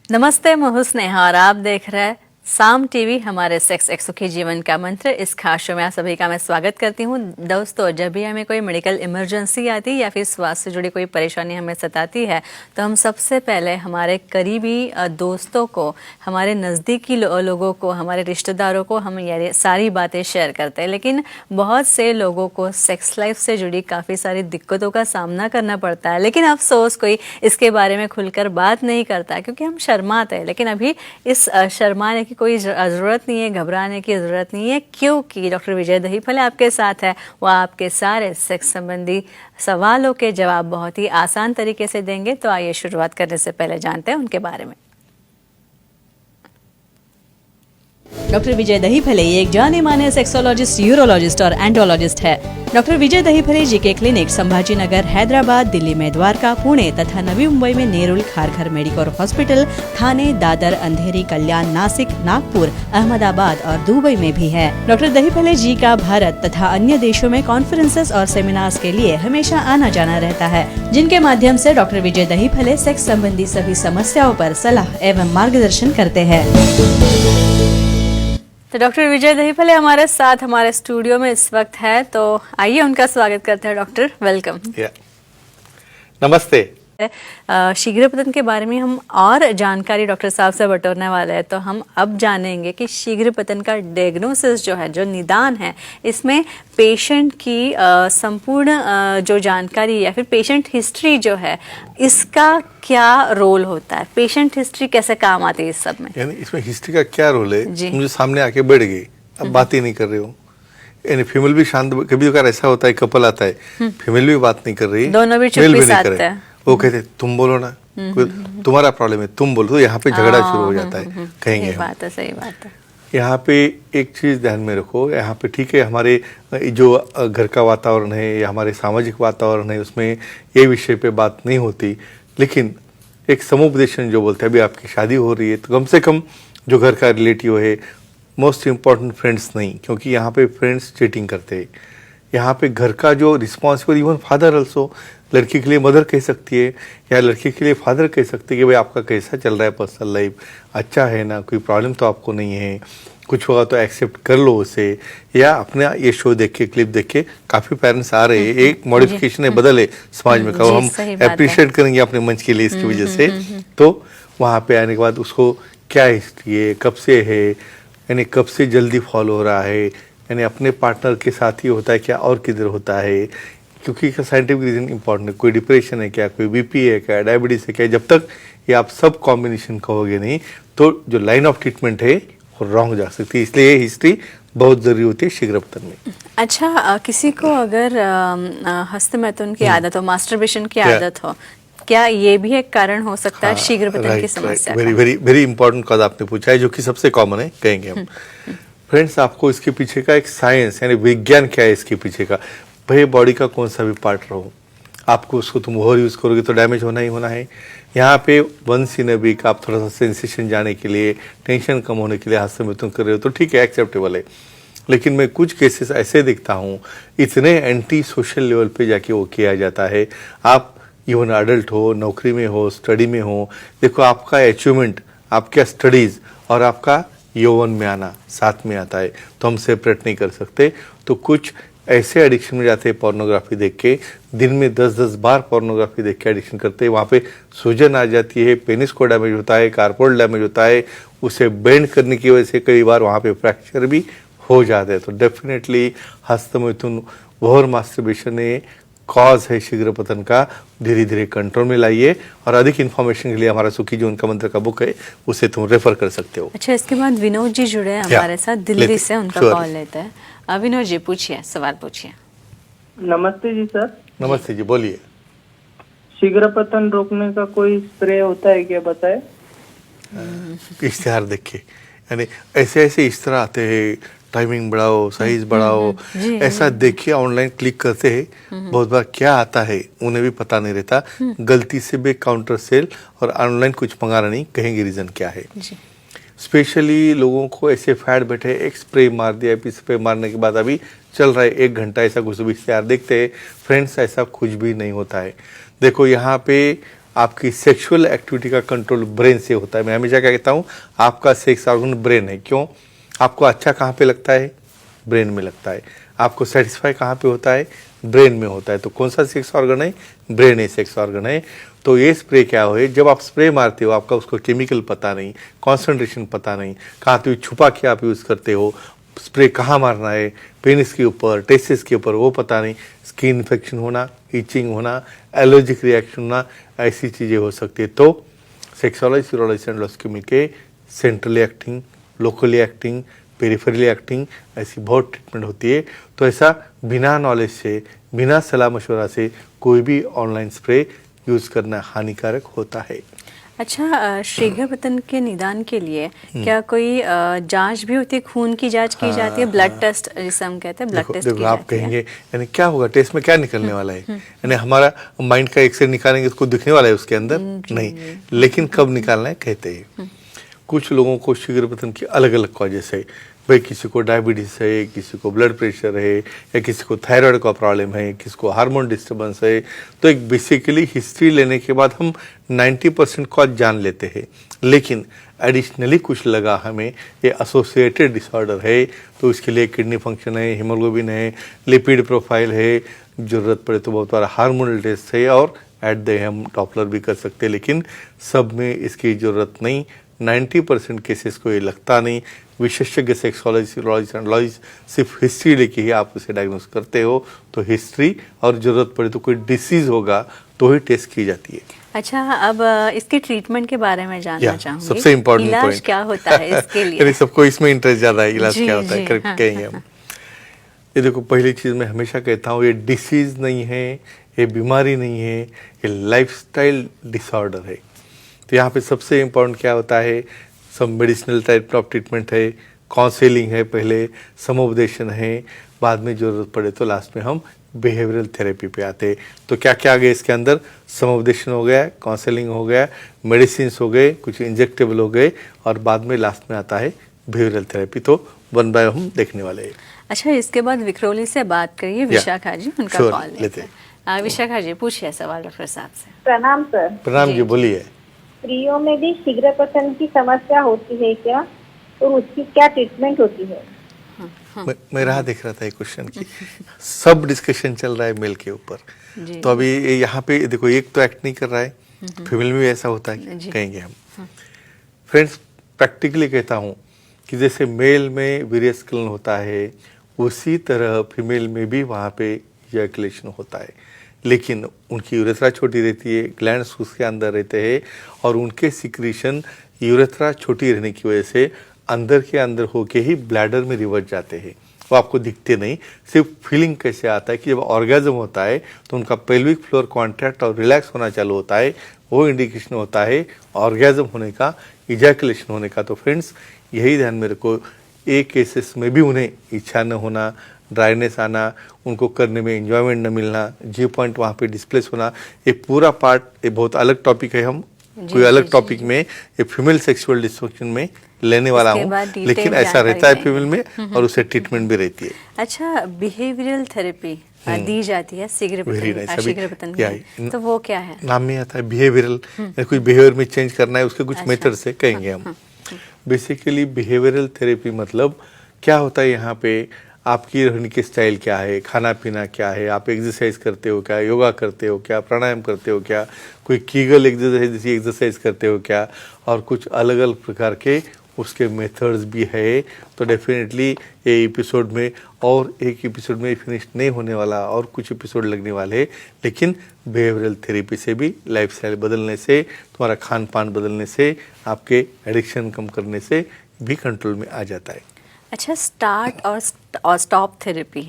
नमस्ते, मैं हूं स्नेहा और आप देख रहे हैं साम टीवी। हमारे सेक्स एक सुखी जीवन का मंत्र इस खास शो में आप सभी का मैं स्वागत करती हूं। दोस्तों, जब भी हमें कोई मेडिकल इमरजेंसी आती है या फिर स्वास्थ्य से जुड़ी कोई परेशानी हमें सताती है तो हम सबसे पहले हमारे करीबी दोस्तों को, हमारे नज़दीकी लोगों को, हमारे रिश्तेदारों को हम ये सारी बातें शेयर करते हैं। लेकिन बहुत से लोगों को सेक्स लाइफ से जुड़ी काफ़ी सारी दिक्कतों का सामना करना पड़ता है, लेकिन अफसोस कोई इसके बारे में खुलकर बात नहीं करता क्योंकि हम शर्माते हैं। लेकिन अभी इस शर्माने की कोई ज़रूरत नहीं है, घबराने की ज़रूरत नहीं है, क्योंकि डॉक्टर विजय दहीफले आपके साथ है। वह आपके सारे सेक्स संबंधी सवालों के जवाब बहुत ही आसान तरीके से देंगे। तो आइए शुरुआत करने से पहले जानते हैं उनके बारे में। डॉक्टर विजय दहीफले एक जाने माने सेक्सोलॉजिस्ट, यूरोलॉजिस्ट और एंडोलॉजिस्ट है। डॉक्टर विजय दहीफले जीके क्लिनिक संभाजी नगर, हैदराबाद, दिल्ली में द्वारका, पुणे तथा नवी मुंबई में नेरुल, खारघर मेडिकोर हॉस्पिटल, थाने, दादर, अंधेरी, कल्याण, नासिक, नागपुर, अहमदाबाद और दुबई में भी है। डॉक्टर दहीफले जी का भारत तथा अन्य देशों में कॉन्फ्रेंसेस और सेमिनार्स के लिए हमेशा आना जाना रहता है, जिनके माध्यम से डॉक्टर विजय दहीफले सेक्स संबंधी सभी समस्याओं पर सलाह एवं मार्गदर्शन करते हैं। तो डॉक्टर विजय दहीफले हमारे साथ हमारे स्टूडियो में इस वक्त है, तो आइए उनका स्वागत करते हैं। Doctor, welcome. नमस्ते। शीघ्रपतन के बारे में हम और जानकारी डॉक्टर साहब से बटोरने वाले हैं। तो हम अब जानेंगे कि शीघ्रपतन का डायग्नोसिस जो है, जो निदान है, इसमें पेशेंट की संपूर्ण जो जानकारी या फिर पेशेंट हिस्ट्री जो है, इसका क्या रोल होता है? पेशेंट हिस्ट्री कैसे काम आती है इस सब में? यानी इसमें हिस्ट्री का क्या रोल है? मुझे सामने आके बैठ गई, अब बात ही नहीं कर रहे हो। यानी फीमेल भी शांत, कभी कभार ऐसा होता है कपल आता है, फीमेल भी बात नहीं कर रही, दोनों भी चुप्पी साधते हैं। वो कहते तुम बोलो ना, तुम्हारा प्रॉब्लम है, तुम बोलो, तो यहाँ पे झगड़ा शुरू हो जाता है। कहेंगे बात है, सही बात है। यहाँ पे एक चीज ध्यान में रखो, यहाँ पे ठीक है हमारे जो घर का वातावरण है या हमारे सामाजिक वातावरण है, उसमें ये विषय पे बात नहीं होती, लेकिन एक समुपदेशन जो बोलते हैं, अभी आपकी शादी हो रही है तो कम से कम जो घर का रिलेटिव है, मोस्ट इम्पॉर्टेंट फ्रेंड्स नहीं, क्योंकि यहाँ पे फ्रेंड्स चीटिंग करते हैं। यहाँ पे घर का जो रिस्पॉन्सिबल, इवन फादर ऑल्सो, लड़की के लिए मदर कह सकती है या लड़की के लिए फादर कह सकती है कि भाई आपका कैसा चल रहा है पर्सनल लाइफ, अच्छा है ना, कोई प्रॉब्लम तो आपको नहीं है, कुछ होगा तो एक्सेप्ट कर लो उसे। या अपने ये शो देख के, क्लिप देख के काफ़ी पेरेंट्स आ रहे हैं, एक मॉडिफिकेशन है, बदल है समाज में, कहो हम अप्रिशिएट करेंगे अपने मंच के लिए इसकी वजह से। तो वहाँ पे आने के बाद उसको क्या हिस्ट्री है, कब से है, यानी कब से जल्दी फॉलो हो रहा है, यानी अपने पार्टनर के साथ ही होता है क्या और किधर होता है, क्योंकि साइंटिफिक रीजन इंपॉर्टेंट है। कोई डिप्रेशन है क्या, कोई बीपी है क्या, डायबिटीज है क्या, जब तक ये आप सब कॉम्बिनेशन कहोगे नहीं तो जो लाइन ऑफ ट्रीटमेंट है वो रॉन्ग जा सकती है। इसलिए ये हिस्ट्री बहुत जरूरी होती है शीघ्रपतन में। अच्छा, किसी को अगर हस्तमैथुन की आदत हो, मास्टरबेशन की आदत हो, क्या ये भी एक कारण हो सकता है शीघ्रपतन की समस्या का? Very very very important cause आपने पूछा है, जो कि सबसे कॉमन है, कहेंगे हम। फ्रेंड्स, आपको इसके पीछे का एक साइंस यानी विज्ञान क्या है इसके पीछे का, भाई बॉडी का कौन सा भी पार्ट रहो, आपको उसको तुम ओवर यूज करोगे तो डैमेज होना ही होना है। यहाँ पे वंस इन अ वीक आप थोड़ा सा सेंसेशन जाने के लिए, टेंशन कम होने के लिए हस्तमैथुन कर रहे हो तो ठीक है, एक्सेप्टेबल है। लेकिन मैं कुछ केसेस ऐसे देखता हूँ, इतने एंटी सोशल लेवल पे जाके वो किया जाता है। आप इवन अडल्ट हो, नौकरी में हो, स्टडी में हो, देखो आपका अचीवमेंट, आपका स्टडीज और आपका यौवन में आना साथ में आता है, तो हम सेपरेट नहीं कर सकते। तो कुछ ऐसे एडिक्शन में जाते हैं, पोर्नोग्राफी देख के, दिन में 10-10 बार पोर्नोग्राफी देख के एडिक्शन करते हैं, वहाँ पे सूजन आ जाती है, पेनिस को डैमेज होता है, कार्पोल डैमेज होता है, उसे बेंड करने की वजह से कई बार वहाँ पे फ्रैक्चर भी हो जाते हैं। तो डेफिनेटली हस्तमैथुन, ओवर मास्टरबेशन कॉज है शीघ्रपतन का, धीरे धीरे कंट्रोल में लाइए। और अधिक इन्फॉर्मेशन के लिए हमारा सुखी जीवन का मंत्र का बुक है, उसे तुम रेफर कर सकते हो। अच्छा, इसके बाद विनोद जी जुड़े हैं हमारे साथ दिल्ली से, उनका कॉल लेते हैं। विनोद जी, पूछिए, सवाल पूछिए। नमस्ते जी सर। नमस्ते जी, बोलिए। शीघ्रपतन रोकने का कोई स्प्रे होता है क्या, बताए? इश्तेहार देखिए, यानी ऐसे ऐसे इश्तेहार आते हैं, टाइमिंग बढ़ाओ, साइज बढ़ाओ, ऐसा देखिए, ऑनलाइन क्लिक करते हैं, बहुत बार क्या आता है उन्हें भी पता नहीं रहता, गलती से भी काउंटर सेल और ऑनलाइन कुछ मंगाना नहीं, कहेंगे रीजन क्या है। स्पेशली लोगों को ऐसे फैट बैठे, एक स्प्रे मार दिया, स्प्रे मारने के बाद अभी चल रहा है 1 घंटा, ऐसा कुछ भी इश्तेहार देखते हैं। फ्रेंड्स, ऐसा कुछ भी नहीं होता है। देखो यहाँ पे आपकी सेक्सुअल एक्टिविटी का कंट्रोल ब्रेन से होता है। मैं हमेशा क्या कहता हूँ, आपका सेक्स ऑर्गन ब्रेन है। क्यों? आपको अच्छा कहाँ पे लगता है? ब्रेन में लगता है। आपको सेटिस्फाई कहाँ पे होता है? ब्रेन में होता है। तो कौन सा सेक्स ऑर्गन है? ब्रेन है सेक्स ऑर्गन है। तो ये स्प्रे क्या हो, जब आप स्प्रे मारते हो आपका उसको केमिकल पता नहीं, कॉन्सेंट्रेशन पता नहीं, कहाँ तो छुपा के आप यूज़ करते हो, स्प्रे कहाँ मारना है, पेनिस के ऊपर, टेस्टिस के ऊपर, वो पता नहीं। स्किन इन्फेक्शन होना, इचिंग होना, एलर्जिक रिएक्शन होना, ऐसी चीज़ें हो सकती है। तो सेक्सोलॉजी, यूरोलॉजी एंड लॉजिक मिलके centrally acting, locally acting, peripherally acting, ऐसी बहुत ट्रीटमेंट होती है। तो ऐसा बिना नॉलेज से, बिना सलाह मशवरा से कोई भी ऑनलाइन स्प्रे यूज़ करना हानिकारक होता है। अच्छा, शीघ्र पतन के निदान के लिए क्या कोई जांच भी होती है? खून की जांच की जाती है, ब्लड टेस्ट जिसे हम कहते हैं, ब्लड टेस्ट की आप जाती है। कहेंगे यानी क्या होगा, टेस्ट में क्या निकलने वाला है? यानी हमारा माइंड का एक्सरे निकालेंगे उसको दिखने वाला है उसके अंदर? नहीं। लेकिन कब निकालना है कहते हैं। कुछ लोगों को शीघ्र पतन की अलग अलग कॉजेस है। भाई किसी को डायबिटीज है, किसी को ब्लड प्रेशर है, या किसी को थायराइड का प्रॉब्लम है, किसी को हार्मोन डिस्टर्बेंस है। तो एक बेसिकली हिस्ट्री लेने के बाद हम 90% कॉज जान लेते हैं। लेकिन एडिशनली कुछ लगा हमें ये एसोसिएटेड डिसऑर्डर है, तो इसके लिए किडनी फंक्शन है, हीमोग्लोबिन है, लिपिड प्रोफाइल है, ज़रूरत पड़े तो बहुत बार हार्मोनल टेस्ट है, और एट द हम डॉपलर भी कर सकते हैं। लेकिन सब में इसकी ज़रूरत नहीं। 90% केसेस को ये लगता नहीं। विशेषज्ञ सेक्सोलॉजी, यूरोलॉजी एंड लॉजिस्ट सिर्फ हिस्ट्री लेके ही आप उसे डायग्नोस करते हो। तो हिस्ट्री और ज़रूरत पड़े तो कोई डिसीज़ होगा तो ही टेस्ट की जाती है। अच्छा, अब इसके ट्रीटमेंट के बारे में जानना चाहूंगी। सबसे इम्पोर्टेंट इलाज पॉइंट क्या होता है इसके लिए? यानी सबको इसमें इंटरेस्ट ज़्यादा है, इलाज जी, क्या होता है जी, हाँ, कहेंगे हम। ये देखो, पहली चीज़ मैं हमेशा कहता हूँ, ये डिसीज़ नहीं है, ये बीमारी नहीं है, ये लाइफस्टाइल डिसऑर्डर है। तो यहाँ पे सबसे इम्पोर्टेंट क्या होता है, सब मेडिसिनल टाइप ऑफ ट्रीटमेंट है, काउंसलिंग है, पहले समुपदेशन है, बाद में ज़रूरत पड़े तो लास्ट में हम बिहेवियरल थेरेपी पे आते हैं। तो क्या क्या आ गया इसके अंदर? समुपदेशन हो गया, काउंसलिंग हो गया, मेडिसिन हो गए, कुछ इंजेक्टेबल हो गए, और बाद में लास्ट में आता है बिहेवियरल थेरेपी। तो वन बाय हम देखने वाले हैं। अच्छा, इसके बाद विक्रोली से बात करिए विशाखा जी, उनका sure, कॉल लेते हैं। विशाखा जी, पूछिए सवाल डॉक्टर साहब से। प्रणाम सर। प्रणाम जी, बोलिए। स्त्रियों में भी शीघ्र पतन की समस्या होती है क्या, तो उसकी क्या ट्रीटमेंट होती है? मैं राह देख रहा था एक क्वेश्चन की। सब डिस्कशन चल रहा है मेल के ऊपर। तो अभी यहाँ पे देखो, एक तो एक्ट नहीं कर रहा है, फीमेल में भी ऐसा होता है कहेंगे हम। फ्रेंड्स, प्रैक्टिकली कहता हूँ कि जैसे मेल में वीर्यस्खलन होता है, उसी तरह फीमेल में भी वहाँ पे इजैकुलेशन होता है। लेकिन उनकी यूरेथ्रा छोटी रहती है, ग्लैंड्स उसके अंदर रहते हैं, और उनके सिक्रीशन यूरेथ्रा छोटी रहने की वजह से अंदर के अंदर होके ही ब्लैडर में रिवर्स जाते हैं। वो आपको दिखते नहीं, सिर्फ फीलिंग कैसे आता है कि जब ऑर्गेज्म होता है तो उनका पेल्विक फ्लोर कॉन्ट्रैक्ट और रिलैक्स होना चालू होता है, वो इंडिकेशन होता है ऑर्गेज्म होने का, इजैकुलेशन होने का। तो फ्रेंड्स, यही ध्यान में रखो, एक केसेस में भी उन्हें इच्छा न होना, ड्राइनेस आना, उनको करने में एंजॉयमेंट न मिलना, जी पॉइंट वहाँ पे डिस्प्लेस होना, ये पूरा पार्ट, ये बहुत अलग टॉपिक है, हम कोई अलग टॉपिक में ये फीमेल सेक्सुअल डिस्फंक्शन में लेने वाला हूँ। लेकिन ऐसा रहता है फीमेल में, और उसे ट्रीटमेंट भी रहती है। अच्छा, बिहेवियरल थेरेपी दी जाती है शीघ्र पतन की, तो वो क्या है? नाम में आता है बिहेवियरल, कुछ बिहेवियर में चेंज करना है, उसके कुछ मेथड से कहेंगे हम। बेसिकली बिहेवियरल थेरेपी मतलब क्या होता है, यहाँ पे आपकी रहने की स्टाइल क्या है, खाना पीना क्या है, आप एक्सरसाइज करते हो क्या, योगा करते हो क्या, प्राणायाम करते हो क्या, कोई कीगल एक्सरसाइज करते हो क्या, और कुछ अलग अलग प्रकार के उसके मेथड्स भी है। तो डेफिनेटली ये एपिसोड में, और एक एपिसोड में फिनिश नहीं होने वाला, और कुछ एपिसोड लगने वाले हैं। लेकिन बिहेवियरल थेरेपी से भी, लाइफस्टाइल बदलने से, तुम्हारा खान पान बदलने से, आपके एडिक्शन कम करने से भी कंट्रोल में आ जाता है। अच्छा, स्टार्ट और स्टॉप थेरेपी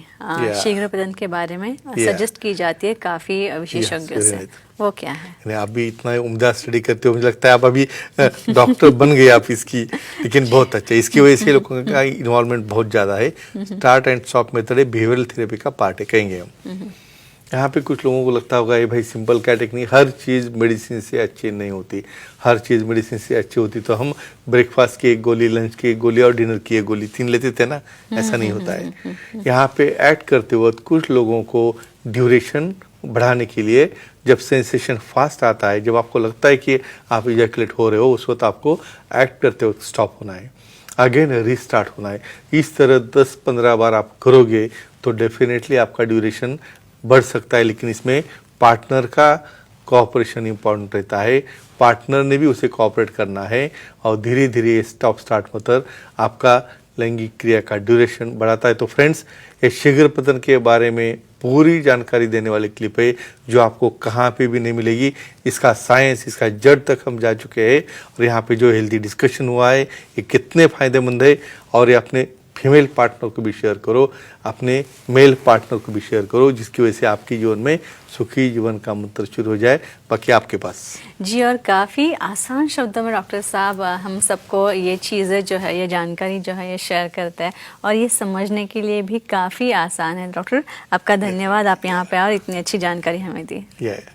शीघ्र पतन के बारे में सजेस्ट की जाती है काफ़ी विशेषज्ञों से, वो क्या है? आप भी इतना उम्दा स्टडी करते हो, मुझे लगता है आप अभी डॉक्टर बन गए आप इसकी। लेकिन बहुत अच्छा, इसकी वजह से लोगों का इन्वॉल्वमेंट बहुत ज़्यादा है। स्टार्ट एंड स्टॉप मेथड है, बिहेवियरल थेरेपी का पार्ट है कहेंगे हम। यहाँ पे कुछ लोगों को लगता होगा ये भाई सिंपल क्या टेक्निक, हर चीज़ मेडिसिन से अच्छी नहीं होती, हर चीज़ मेडिसिन से अच्छी होती तो हम ब्रेकफास्ट की एक गोली, लंच की एक गोली और डिनर की एक गोली 3 लेते थे ना, ऐसा नहीं होता है। यहाँ पे ऐड करते वक्त कुछ लोगों को ड्यूरेशन बढ़ाने के लिए जब सेंसेशन फास्ट आता है, जब आपको लगता है कि आप इजैकुलेट हो रहे हो, उस वक्त आपको एक्ट करते वक्त स्टॉप होना है, अगेन रिस्टार्ट होना है। इस तरह 10-15 बार आप करोगे तो डेफिनेटली आपका ड्यूरेशन बढ़ सकता है, लेकिन इसमें पार्टनर का कोऑपरेशन इम्पॉर्टेंट रहता है, पार्टनर ने भी उसे कोऑपरेट करना है और धीरे धीरे स्टॉप स्टार्ट होकर आपका लैंगिक क्रिया का ड्यूरेशन बढ़ाता है। तो फ्रेंड्स, ये शीघ्र पतन के बारे में पूरी जानकारी देने वाली क्लिप है जो आपको कहाँ पे भी नहीं मिलेगी। इसका साइंस, इसका जड़ तक हम जा चुके हैं और यहाँ पे जो हेल्दी डिस्कशन हुआ है ये कितने फ़ायदेमंद है, और ये अपने फीमेल पार्टनर को भी शेयर करो, अपने मेल पार्टनर को भी शेयर करो, जिसकी वजह से आपके जीवन में सुखी जीवन का मंत्र शुरू हो जाए। बाकी आपके पास जी, और काफ़ी आसान शब्दों में डॉक्टर साहब हम सबको ये चीज़ें जो है, ये जानकारी जो है ये शेयर करते हैं और ये समझने के लिए भी काफ़ी आसान है। डॉक्टर आपका धन्यवाद, आप यहाँ पे और इतनी अच्छी जानकारी हमें दी।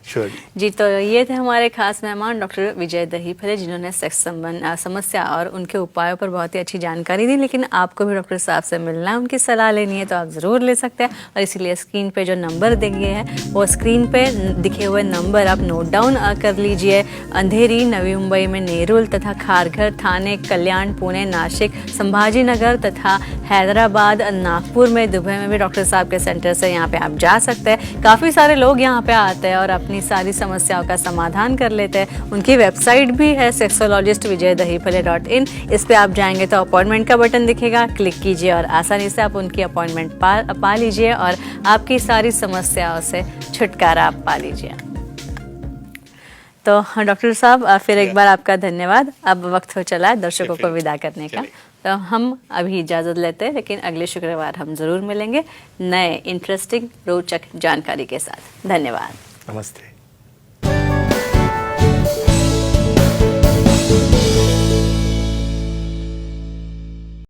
श्योर जी, तो ये थे हमारे खास मेहमान डॉक्टर विजय दहीफले, जिन्होंने सेक्स संबंध समस्या और उनके उपायों पर बहुत ही अच्छी जानकारी दी। लेकिन आपको भी डॉक्टर साहब से मिलना है, उनकी सलाह लेनी है तो आप ज़रूर ले सकते हैं, और इसीलिए स्क्रीन पे जो नंबर दिए हैं वो स्क्रीन पे दिखे हुए नंबर आप नोट डाउन कर लीजिए। अंधेरी, नवी मुंबई में नेरुल तथा खारघर, थाने, कल्याण, पुणे, नासिक, संभाजी नगर तथा हैदराबाद, नागपुर में, दुबई में भी डॉक्टर साहब के सेंटर से यहाँ पे आप जा सकते हैं। काफ़ी सारे लोग यहाँ पे आते हैं और अपनी सारी समस्याओं का समाधान कर लेते हैं। उनकी वेबसाइट भी है sexologist.vijaydahiphale.in। इस पर आप जाएंगे तो अपॉइंटमेंट का बटन दिखेगा, क्लिक कीजिए और आसानी से आप उनकी अपॉइंटमेंट पा लीजिए और आपकी सारी समस्याओं से छुटकारा आप पा लीजिए। तो डॉक्टर साहब फिर एक बार आपका धन्यवाद। अब वक्त हो चला है दर्शकों को विदा करने का, तो हम अभी इजाज़त लेते हैं, लेकिन अगले शुक्रवार हम ज़रूर मिलेंगे नए इंटरेस्टिंग रोचक जानकारी के साथ। धन्यवाद। नमस्ते।